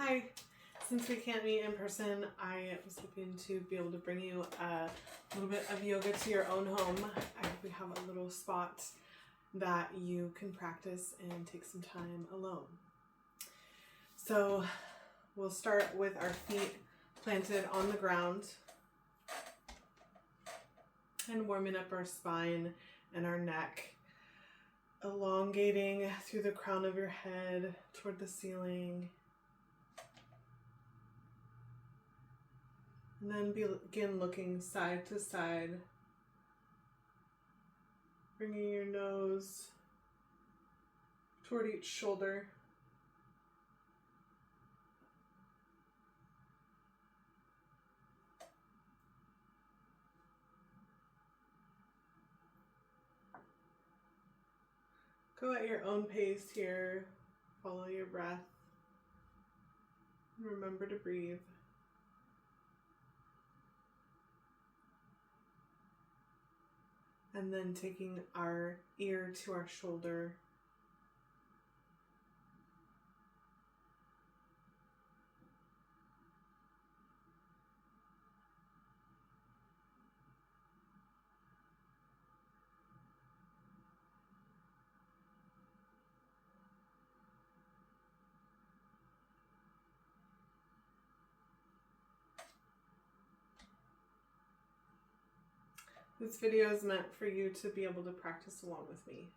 Hi. Since we can't meet in person, I was hoping to be able to bring you a little bit of yoga to your own home. We have a little spot that you can practice and take some time alone. So we'll start with our feet planted on the ground and warming up our spine and our neck, elongating through the crown of your head toward the ceiling. And then begin looking side to side, bringing your nose toward each shoulder. Go at your own pace here. Follow your breath. Remember to breathe. And then taking our ear to our shoulder. This video is meant for you to be able to practice along with me.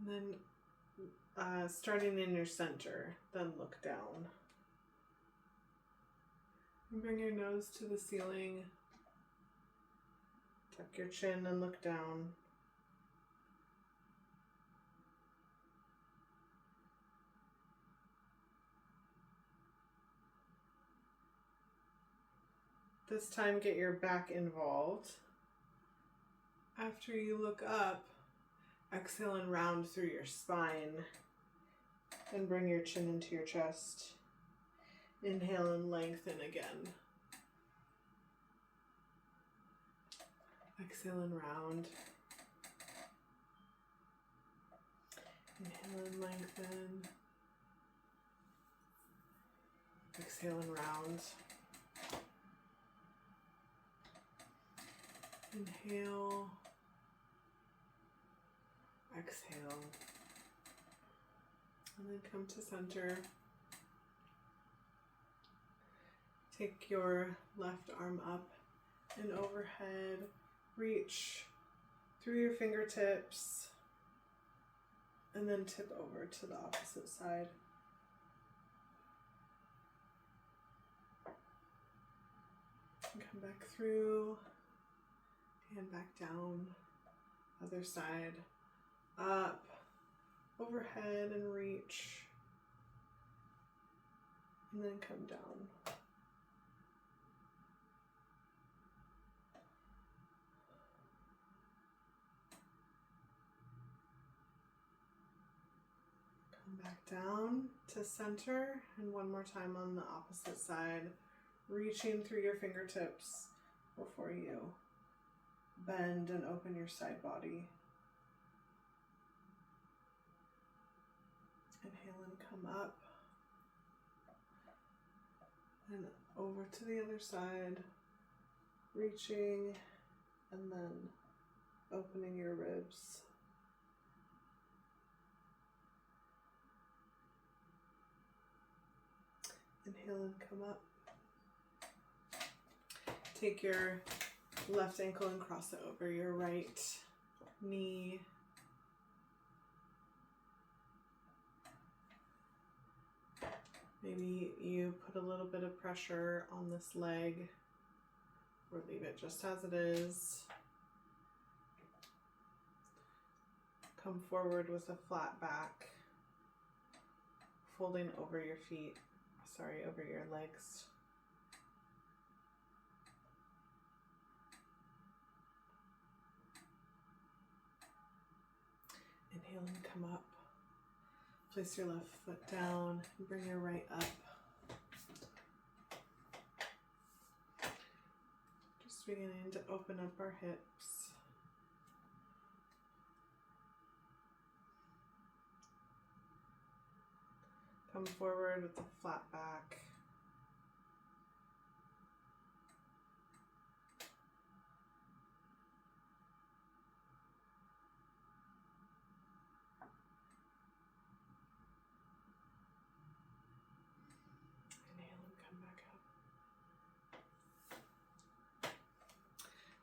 And then starting in your center, then look down. And bring your nose to the ceiling. Tuck your chin and look down. This time, get your back involved. After you look up, exhale and round through your spine. And bring your chin into your chest. Inhale and lengthen again. Exhale and round. Inhale and lengthen. Exhale and round. Inhale, exhale, and then come to center. Take your left arm up and overhead. Reach through your fingertips and then tip over to the opposite side. And come back through. And back down, other side, up, overhead and reach, and then come down. Come back down to center, and one more time on the opposite side, reaching through your fingertips before you bend and open your side body. Inhale and come up. And over to the other side. Reaching and then opening your ribs. Inhale and come up. Take your left ankle and cross it over your right knee. Maybe you put a little bit of pressure on this leg or leave it just as it is. Come forward with a flat back, folding over your feet, over your legs. Inhale and come up. Place your left foot down and bring your right up. Just beginning to open up our hips. Come forward with the flat back. Inhale and come back up.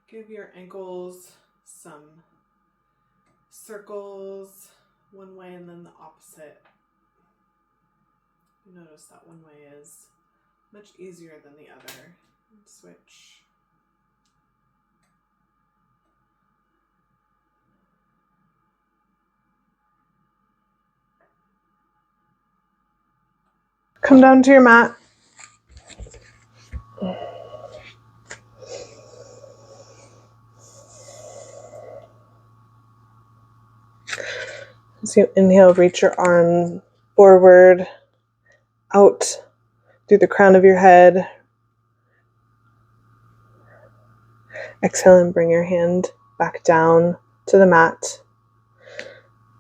Give your ankles some circles one way and then the opposite. Notice that one way is much easier than the other. Switch. Come down to your mat. As you inhale, reach your arm forward, out through the crown of your head. Exhale and bring your hand back down to the mat.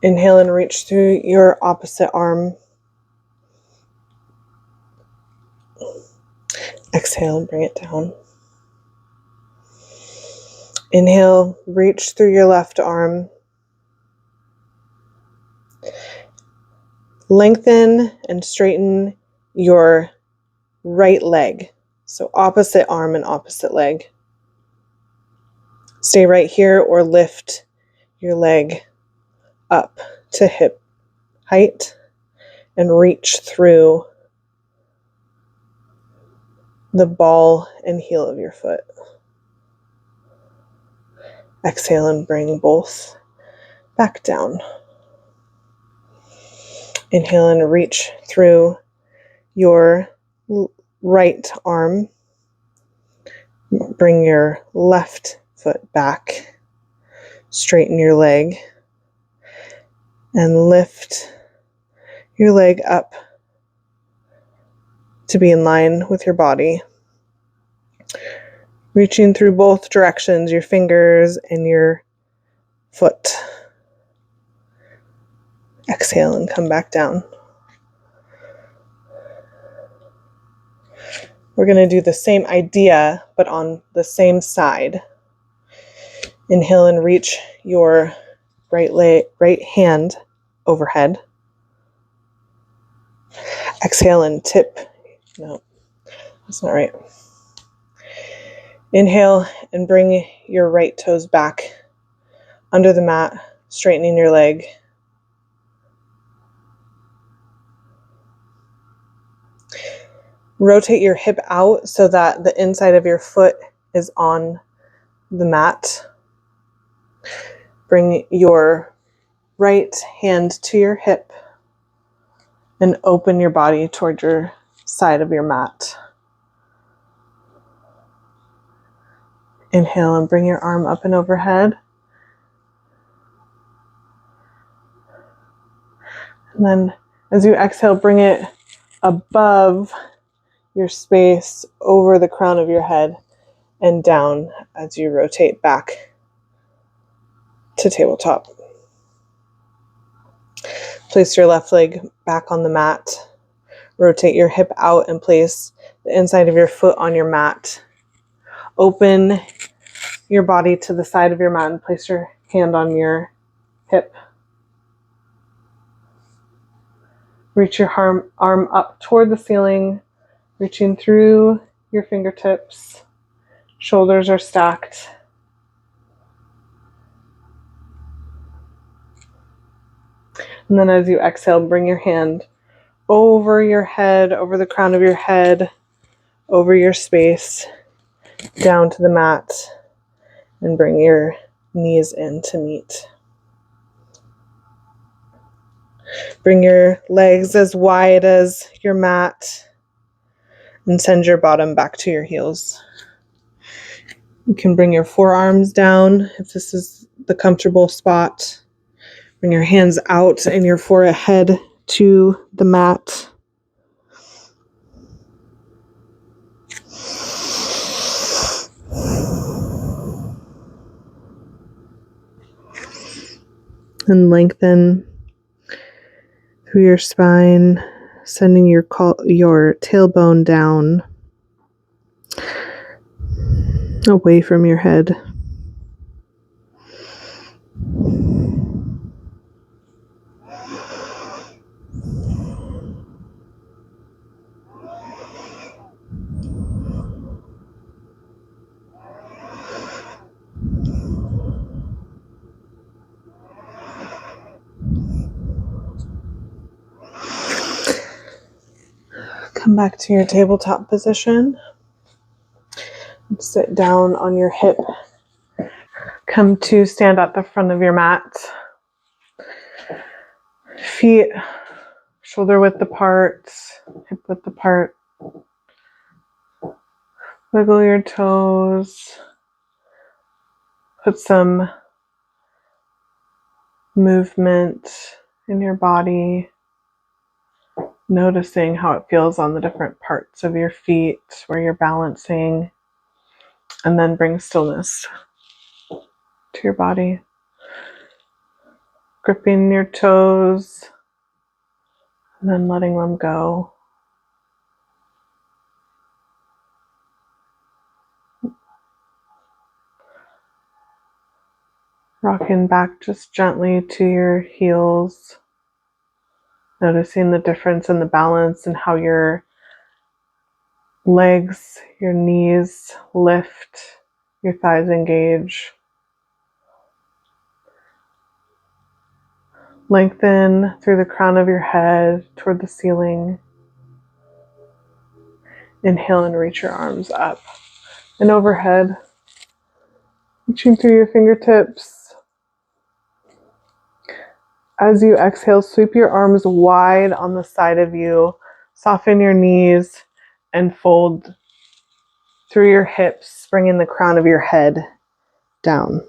Inhale and reach through your opposite arm. Exhale and bring it down. Inhale, reach through your left arm. Lengthen and straighten your right leg. So opposite arm and opposite leg. Stay right here or lift your leg up to hip height and reach through the ball and heel of your foot. Exhale and bring both back down. Inhale and reach through your right arm. Bring your left foot back. Straighten your leg. And lift your leg up to be in line with your body. Reaching through both directions, your fingers and your foot. Exhale and come back down. We're going to do the same idea, but on the same side. Inhale and reach your right hand overhead. Exhale and tip. No, that's not right. Inhale and bring your right toes back under the mat, straightening your leg. Rotate your hip out so that the inside of your foot is on the mat. Bring your right hand to your hip and open your body toward your side of your mat. Inhale and bring your arm up and overhead. And then as you exhale, bring it above your space over the crown of your head and down as you rotate back to tabletop. Place your left leg back on the mat. Rotate your hip out and place the inside of your foot on your mat. Open your body to the side of your mat and place your hand on your hip. Reach your arm up toward the ceiling, reaching through your fingertips. Shoulders are stacked. And then as you exhale, bring your hand over your head, over the crown of your head, over your space, down to the mat, and bring your knees in to meet. Bring your legs as wide as your mat and send your bottom back to your heels. You can bring your forearms down if this is the comfortable spot. Bring your hands out and your forehead to the mat. And lengthen through your spine, sending your tailbone down, away from your head. Come back to your tabletop position. Sit down on your hip. Come to stand at the front of your mat. Feet shoulder width apart, hip width apart. Wiggle your toes. Put some movement in your body. Noticing how it feels on the different parts of your feet where you're balancing. And then bring stillness to your body. Gripping your toes and then letting them go. Rocking back just gently to your heels. Noticing the difference in the balance and how your legs, your knees lift, your thighs engage. Lengthen through the crown of your head toward the ceiling. Inhale and reach your arms up and overhead. Reaching through your fingertips. As you exhale, sweep your arms wide on the side of you. Soften your knees and fold through your hips, bringing the crown of your head down.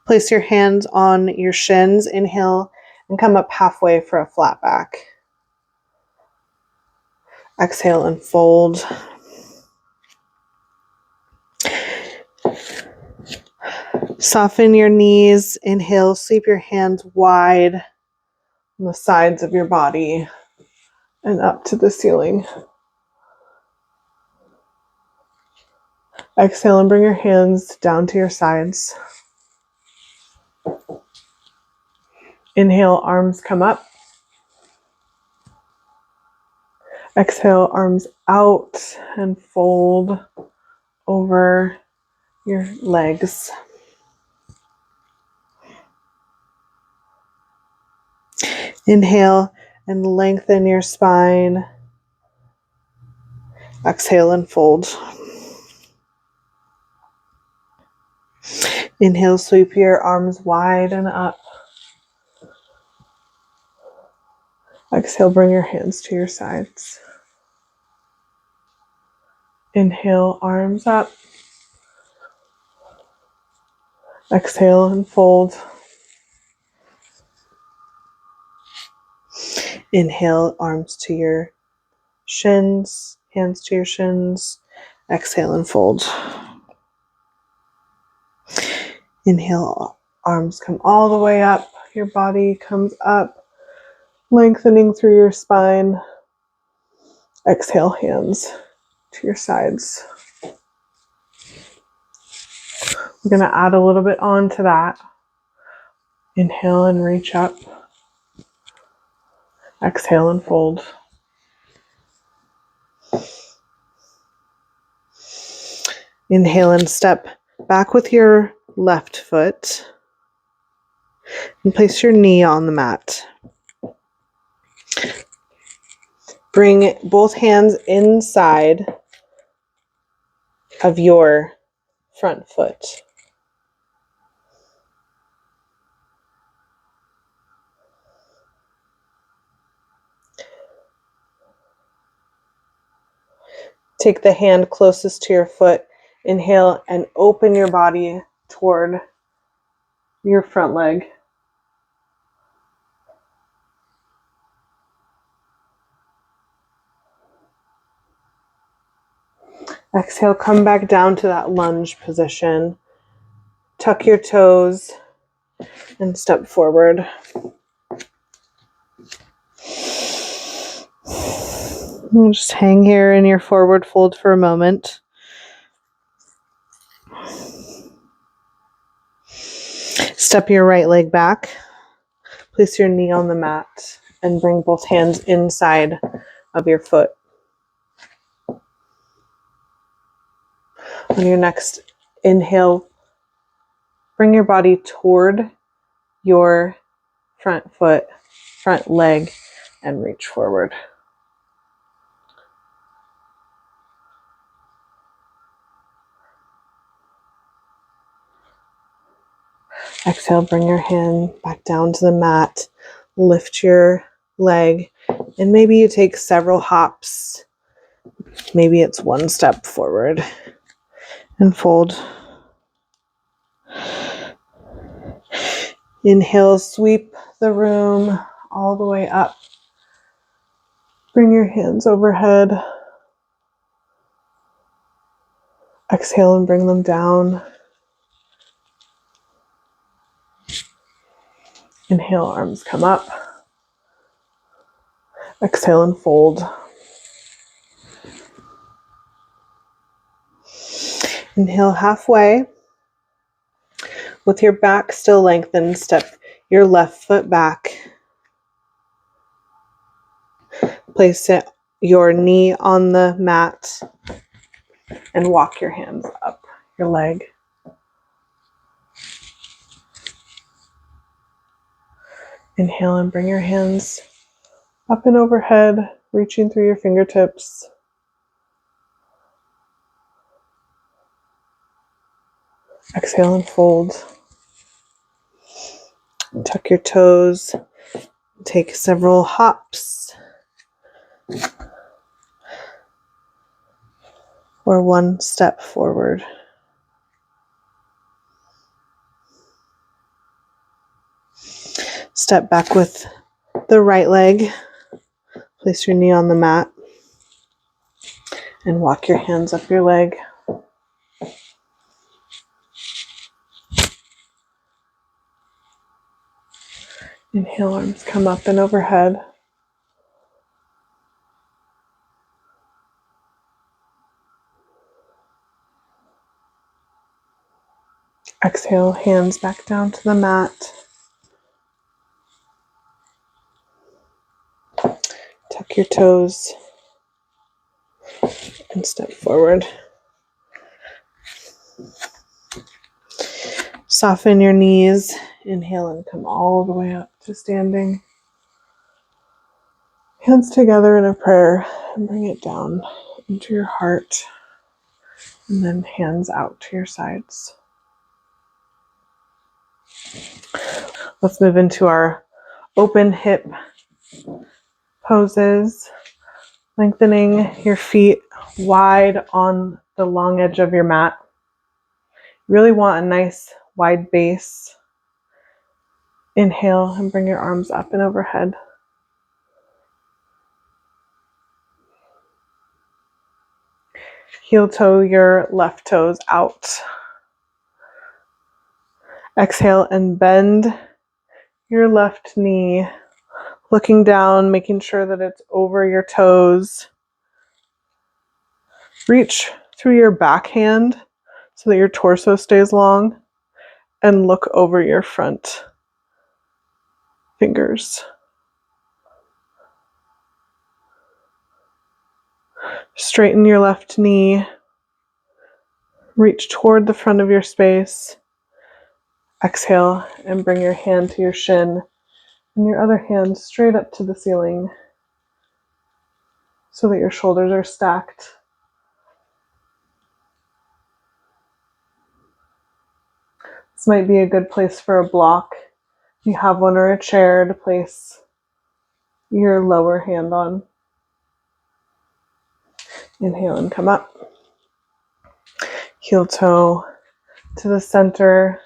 Place your hands on your shins. Inhale and come up halfway for a flat back. Exhale and fold. Soften your knees. Inhale, sweep your hands wide on the sides of your body and up to the ceiling. Exhale and bring your hands down to your sides. Inhale, arms come up. Exhale, arms out and fold over your legs. Inhale and lengthen your spine. Exhale and fold. Inhale, sweep your arms wide and up. Exhale, bring your hands to your sides. Inhale, arms up. Exhale and fold. Inhale, arms to your shins, hands to your shins. Exhale and fold. Inhale, arms come all the way up. Your body comes up, lengthening through your spine. Exhale, hands to your sides. We're going to add a little bit on to that. Inhale and reach up. Exhale and fold. Inhale and step back with your left foot and place your knee on the mat. Bring both hands inside of your front foot. Take the hand closest to your foot. Inhale and open your body toward your front leg. Exhale, come back down to that lunge position. Tuck your toes and step forward. And just hang here in your forward fold for a moment. Step your right leg back. Place your knee on the mat and bring both hands inside of your foot. On your next inhale, bring your body toward your front foot, front leg, and reach forward. Exhale, bring your hand back down to the mat, lift your leg, and maybe you take several hops. Maybe it's one step forward and fold. Inhale, sweep the room all the way up. Bring your hands overhead. Exhale and bring them down. Inhale, arms come up. Exhale and fold. Inhale halfway. With your back still lengthened, step your left foot back. Place your knee on the mat and walk your hands up your leg. Inhale and bring your hands up and overhead, reaching through your fingertips. Exhale and fold. Tuck your toes. Take several hops or one step forward. Step back with the right leg. Place your knee on the mat and walk your hands up your leg. Inhale, arms come up and overhead. Exhale, hands back down to the mat. Tuck your toes and step forward. Soften your knees. Inhale and come all the way up to standing. Hands together in a prayer and bring it down into your heart. And then hands out to your sides. Let's move into our open hip poses. Lengthening your feet wide on the long edge of your mat. You really want a nice wide base. Inhale and bring your arms up and overhead. Heel toe your left toes out. Exhale and bend your left knee, looking down, making sure that it's over your toes. Reach through your backhand so that your torso stays long and look over your front fingers. Straighten your left knee. Reach toward the front of your space. Exhale and bring your hand to your shin and your other hand straight up to the ceiling so that your shoulders are stacked. This might be a good place for a block. If you have one, or a chair to place your lower hand on. Inhale and come up. Heel toe to the center.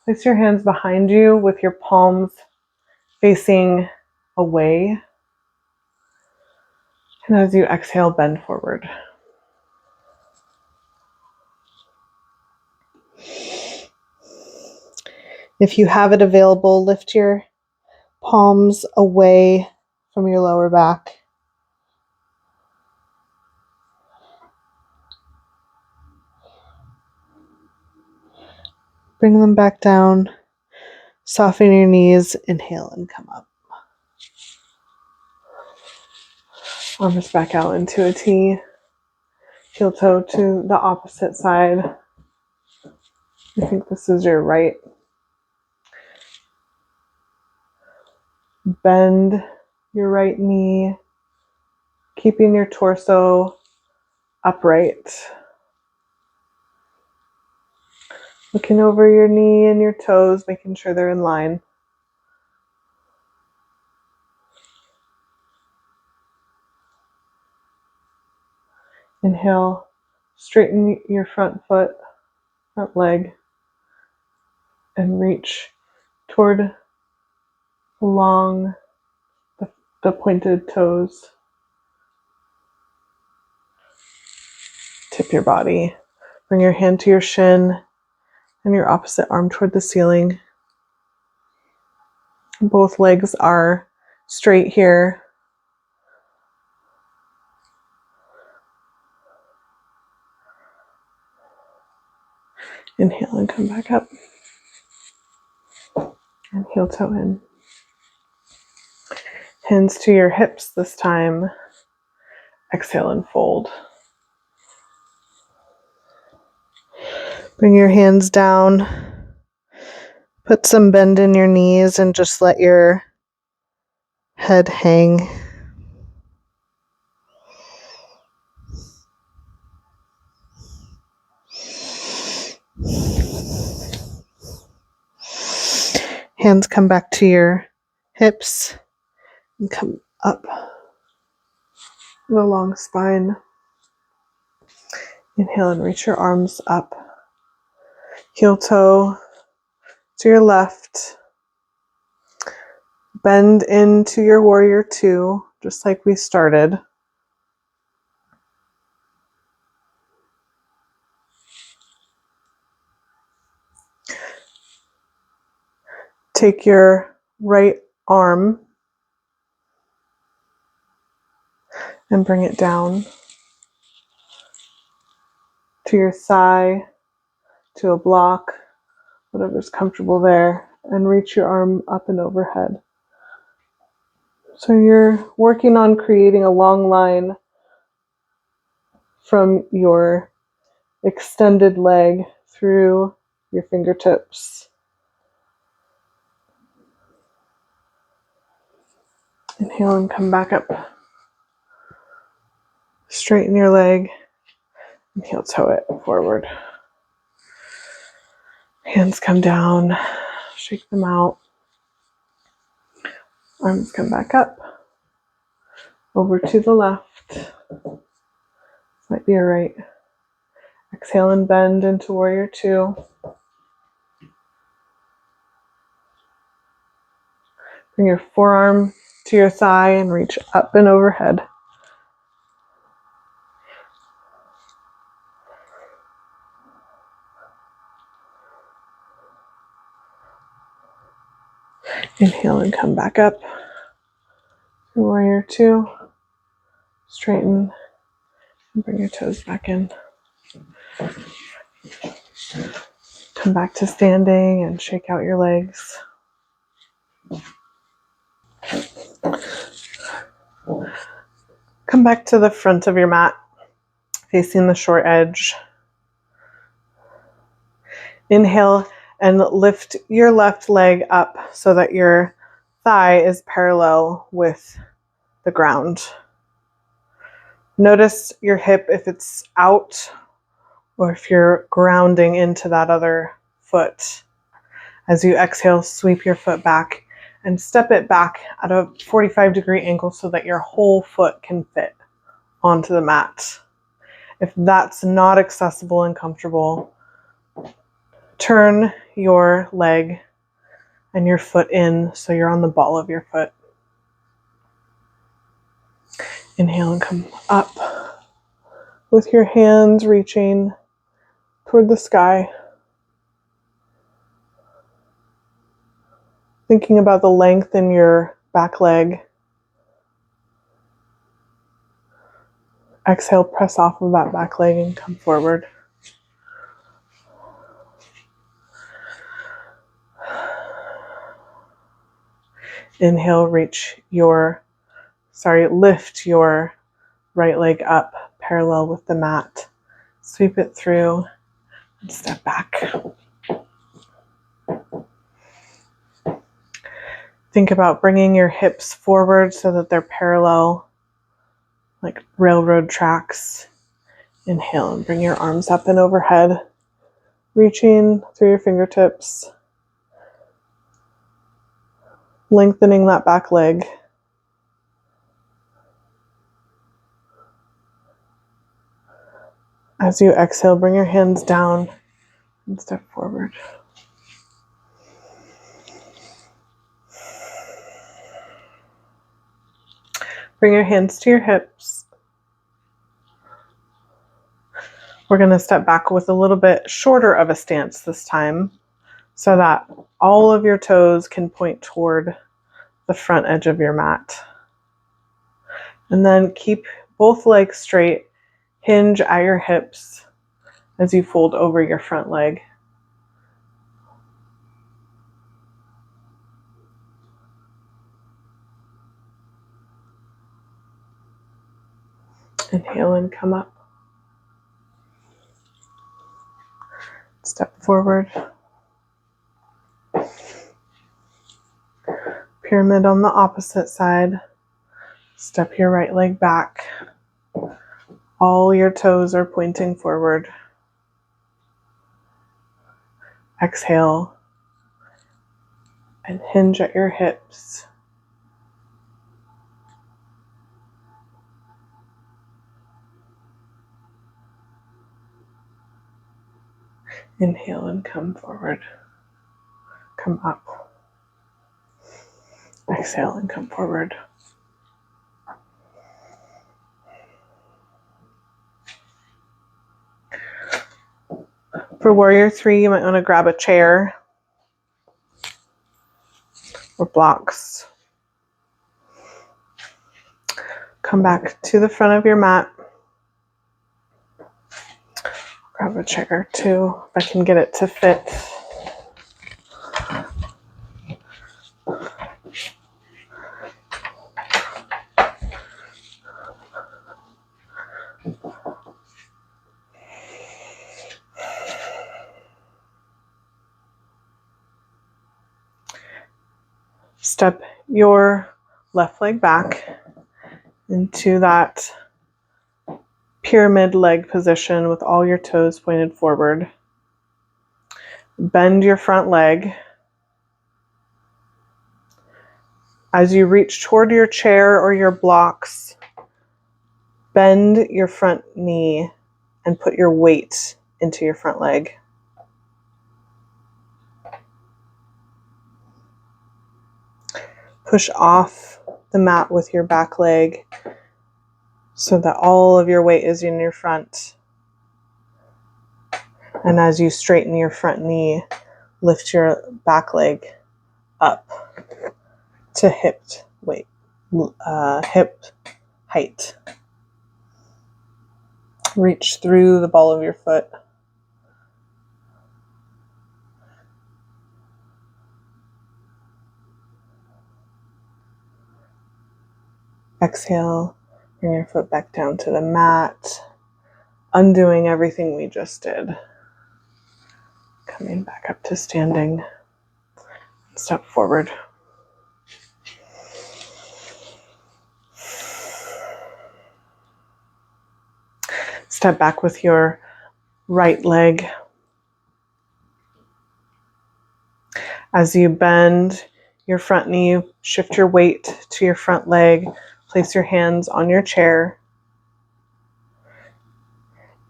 Place your hands behind you with your palms facing away. And as you exhale, bend forward. If you have it available, lift your palms away from your lower back. Bring them back down. Soften your knees. Inhale and come up. Arms back out into a T. Heel toe to the opposite side. I think this is your right. Bend your right knee, keeping your torso upright. Looking over your knee and your toes, making sure they're in line. Inhale, straighten your front foot, front leg, and reach toward along the pointed toes. Tip your body. Bring your hand to your shin and your opposite arm toward the ceiling. Both legs are straight here. Inhale and come back up. And heel toe in. Hands to your hips this time. Exhale and fold. Bring your hands down. Put some bend in your knees and just let your head hang. Hands come back to your hips and come up the long spine. Inhale and reach your arms up. Heel toe to your left. Bend into your warrior two, just like we started. Take your right arm and bring it down to your thigh, to a block, whatever's comfortable there, and reach your arm up and overhead. So you're working on creating a long line from your extended leg through your fingertips. Inhale and come back up. Straighten your leg and heel toe it forward. Hands come down, shake them out. Arms come back up. Over to the left. This might be your right. Exhale and bend into warrior two. Bring your forearm to your thigh and reach up and overhead. Inhale and come back up. Warrior two. Straighten and bring your toes back in. Come back to standing and shake out your legs. Come back to the front of your mat, facing the short edge. Inhale and lift your left leg up so that your thigh is parallel with the ground. Notice your hip if it's out or if you're grounding into that other foot. As you exhale, sweep your foot back and step it back at a 45-degree angle so that your whole foot can fit onto the mat. If that's not accessible and comfortable, turn your leg and your foot in so you're on the ball of your foot. Inhale and come up with your hands reaching toward the sky. Thinking about the length in your back leg. Exhale, press off of that back leg and come forward. Inhale, lift your right leg up parallel with the mat. Sweep it through and step back. Think about bringing your hips forward so that they're parallel, like railroad tracks. Inhale and bring your arms up and overhead, reaching through your fingertips, lengthening that back leg. As you exhale, bring your hands down and step forward. Bring your hands to your hips. We're going to step back with a little bit shorter of a stance this time so that all of your toes can point toward the front edge of your mat. And then keep both legs straight, hinge at your hips as you fold over your front leg. Inhale and come up. Step forward. Pyramid on the opposite side. Step your right leg back. All your toes are pointing forward. Exhale and hinge at your hips. Inhale and come forward. Come up. Exhale and come forward. For warrior 3, you might want to grab a chair or blocks. Come back to the front of your mat. Grab a chair too, if I can get it to fit. Step your left leg back into that pyramid leg position with all your toes pointed forward. Bend your front leg. As you reach toward your chair or your blocks, bend your front knee and put your weight into your front leg. Push off the mat with your back leg so that all of your weight is in your front. And as you straighten your front knee, lift your back leg up to hip height. Reach through the ball of your foot. Exhale, bring your foot back down to the mat, undoing everything we just did. Coming back up to standing. Step forward. Step back with your right leg. As you bend your front knee, shift your weight to your front leg. Place your hands on your chair.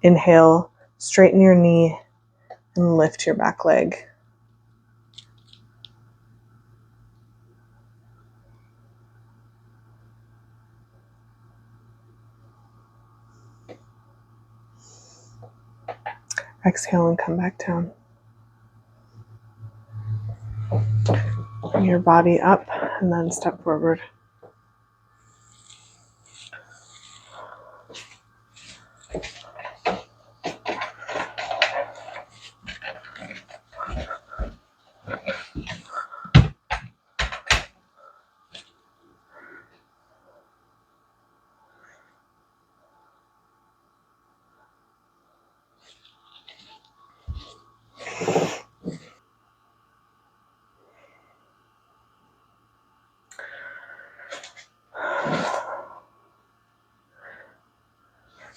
Inhale, straighten your knee and lift your back leg. Exhale and come back down. your body up and then step forward.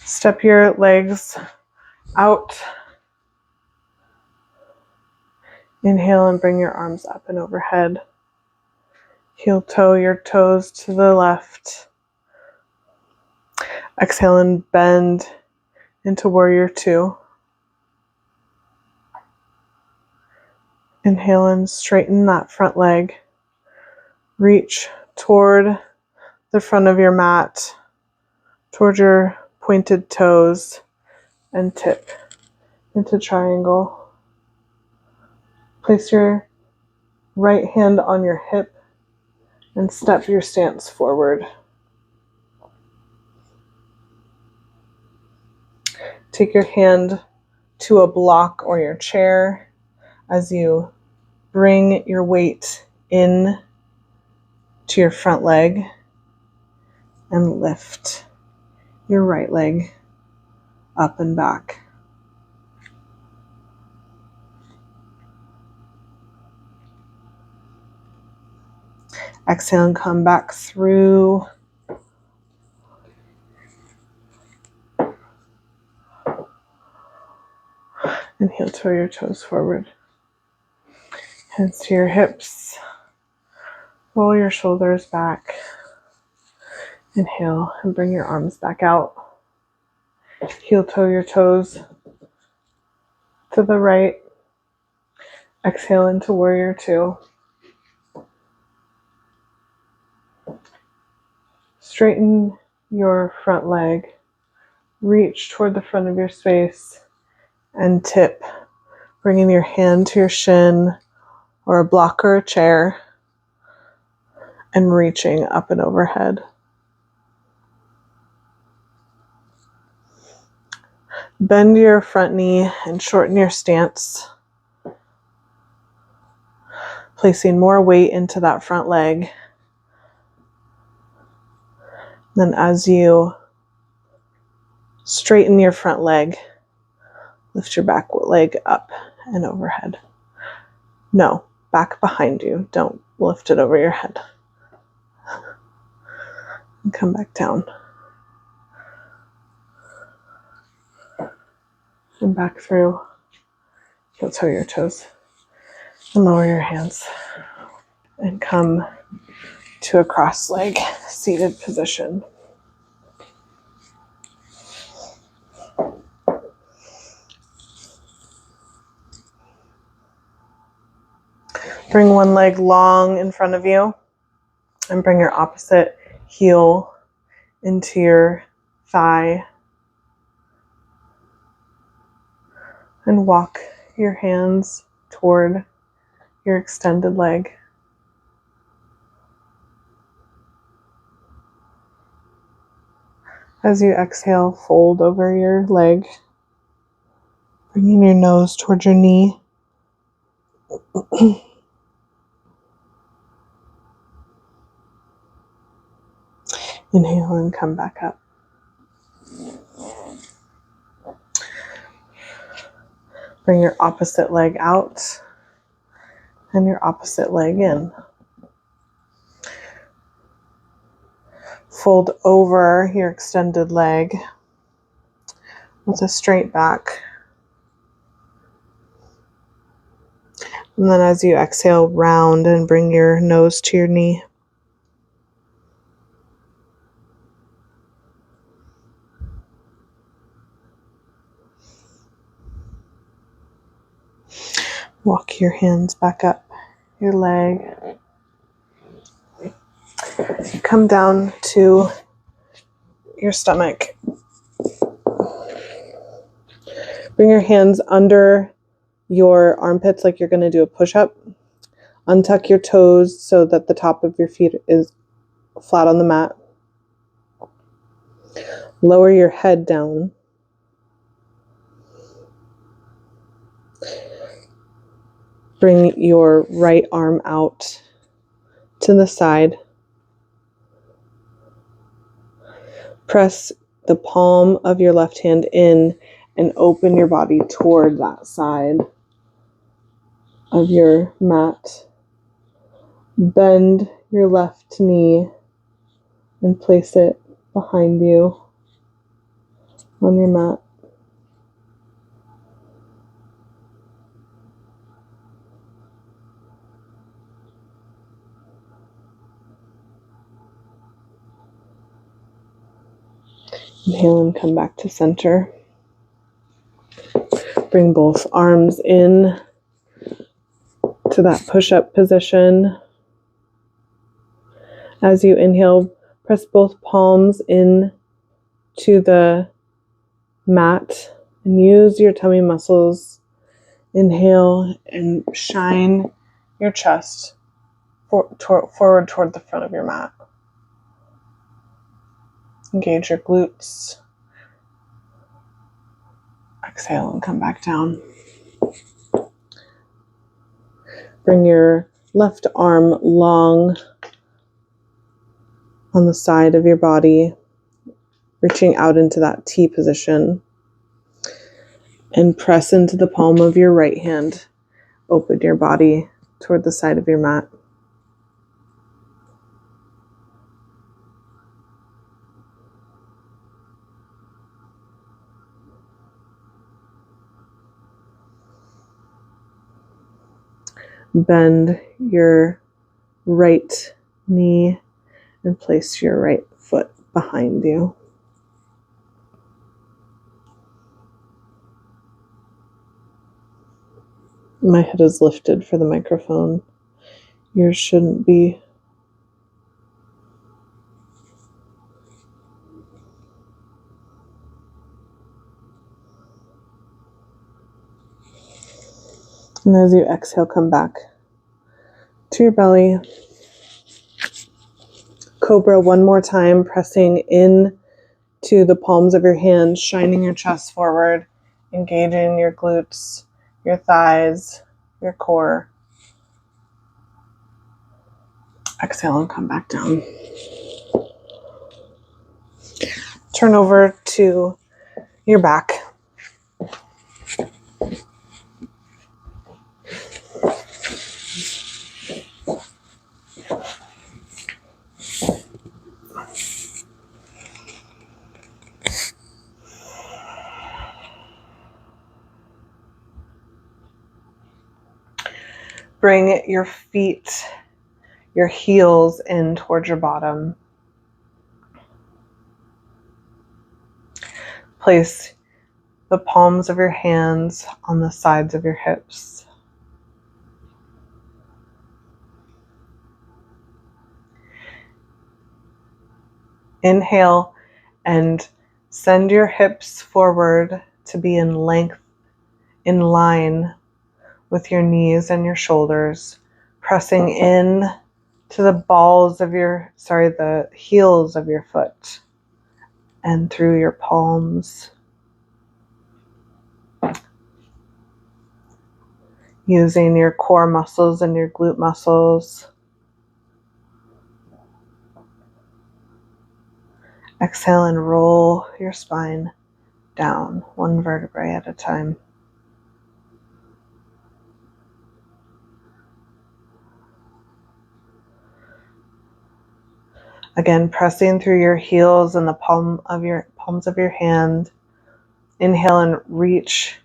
Step your legs out. Inhale and bring your arms up and overhead. Heel toe your toes to the left. Exhale and bend into warrior two. Inhale and straighten that front leg. Reach toward the front of your mat, toward your pointed toes, and tip into triangle. Place your right hand on your hip and step your stance forward. Take your hand to a block or your chair as you bring your weight in to your front leg and lift your right leg up and back. Exhale and come back through. And heel toe your toes forward. Hands to your hips. Roll your shoulders back. Inhale and bring your arms back out. Heel toe your toes to the right. Exhale into warrior two. Straighten your front leg. Reach toward the front of your space and tip, bringing your hand to your shin or a block or a chair and reaching up and overhead. Bend your front knee and shorten your stance, placing more weight into that front leg. Then as you straighten your front leg, lift your back leg up and overhead. No, back behind you. Don't lift it over your head. And come back down. And back through. Heel toe your toes. And lower your hands. And come to a cross leg seated position. Bring one leg long in front of you and bring your opposite heel into your thigh. And walk your hands toward your extended leg. As you exhale, fold over your leg, bringing your nose towards your knee. Inhale and come back up. Bring your opposite leg out and your opposite leg in. Fold over your extended leg with a straight back. And then as you exhale, round and bring your nose to your knee. Walk your hands back up your leg. Come down to your stomach. Bring your hands under your armpits like you're going to do a push-up. Untuck your toes so that the top of your feet is flat on the mat. Lower your head down. Bring your right arm out to the side. Press the palm of your left hand in and open your body toward that side of your mat. Bend your left knee and place it behind you on your mat. Inhale and come back to center. Bring both arms in to that push-up position. As you inhale, press both palms in to the mat and use your tummy muscles. Inhale and shine your chest forward toward the front of your mat. Engage your glutes. Exhale and come back down. Bring your left arm long on the side of your body, reaching out into that T position. And press into the palm of your right hand. Open your body toward the side of your mat. Bend your right knee and place your right foot behind you. My head is lifted for the microphone. Yours shouldn't be. And as you exhale, come back to your belly. Cobra one more time, pressing in to the palms of your hands, shining your chest forward, engaging your glutes, your thighs, your core. Exhale and come back down. Turn over to your back. Bring your feet, your heels in towards your bottom. Place the palms of your hands on the sides of your hips. Inhale and send your hips forward to be in length, in line with your knees and your shoulders, pressing in to the the heels of your foot and through your palms. Using your core muscles and your glute muscles. Exhale and roll your spine down, one vertebrae at a time. Again, pressing through your heels and the palms of your hand. Inhale and reach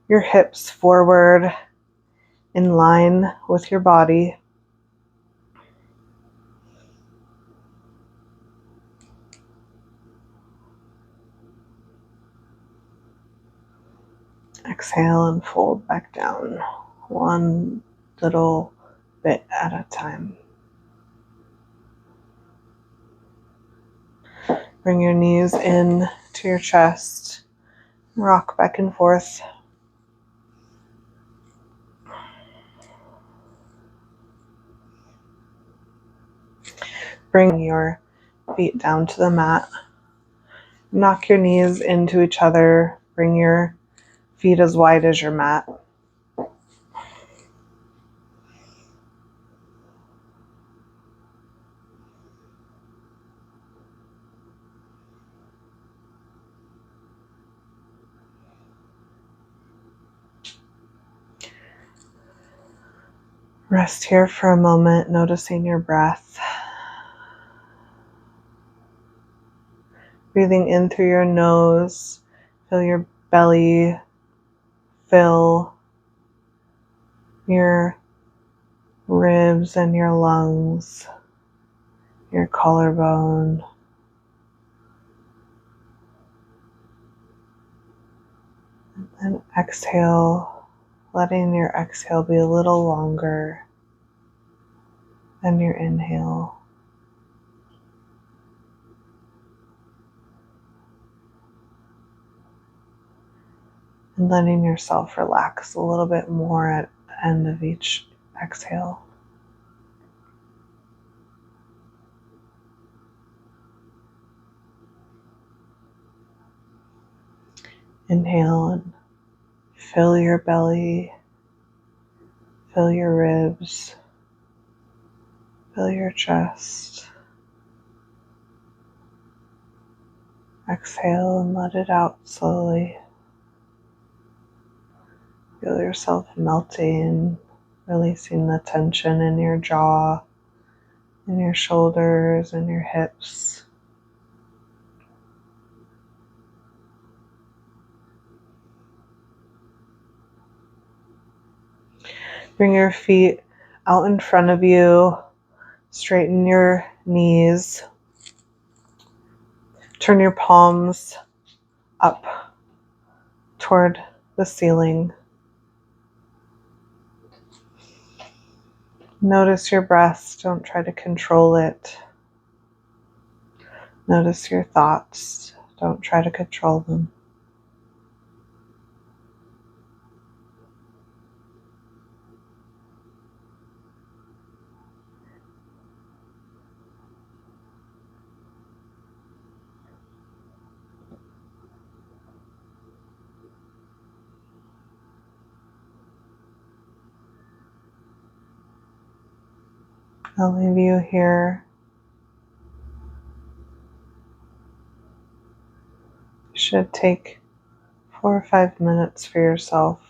your hips forward in line with your body. Exhale and fold back down, one little bit at a time. Bring your knees in to your chest. Rock back and forth. Bring your feet down to the mat. Knock your knees into each other. Bring your feet as wide as your mat. Rest here for a moment, noticing your breath. Breathing in through your nose, feel your belly fill, your ribs and your lungs, your collarbone. And exhale, letting your exhale be a little longer than your inhale. And letting yourself relax a little bit more at the end of each exhale. Inhale and fill your belly, fill your ribs, fill your chest. Exhale and let it out slowly. Feel yourself melting, releasing the tension in your jaw, in your shoulders, and your hips. Bring your feet out in front of you. Straighten your knees. Turn your palms up toward the ceiling. Notice your breath. Don't try to control it. Notice your thoughts. Don't try to control them. I'll leave you here. You should take 4 or 5 minutes for yourself.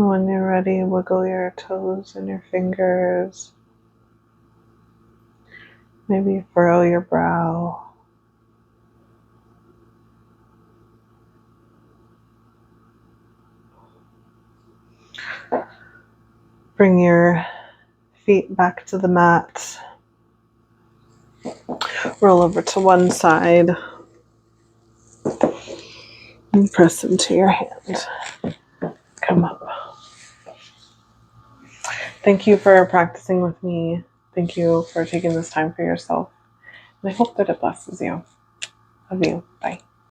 When you're ready, wiggle your toes and your fingers. Maybe furrow your brow. Bring your feet back to the mat. Roll over to one side and press into your hand. Come up. Thank you for practicing with me. Thank you for taking this time for yourself. And I hope that it blesses you. Love you. Bye.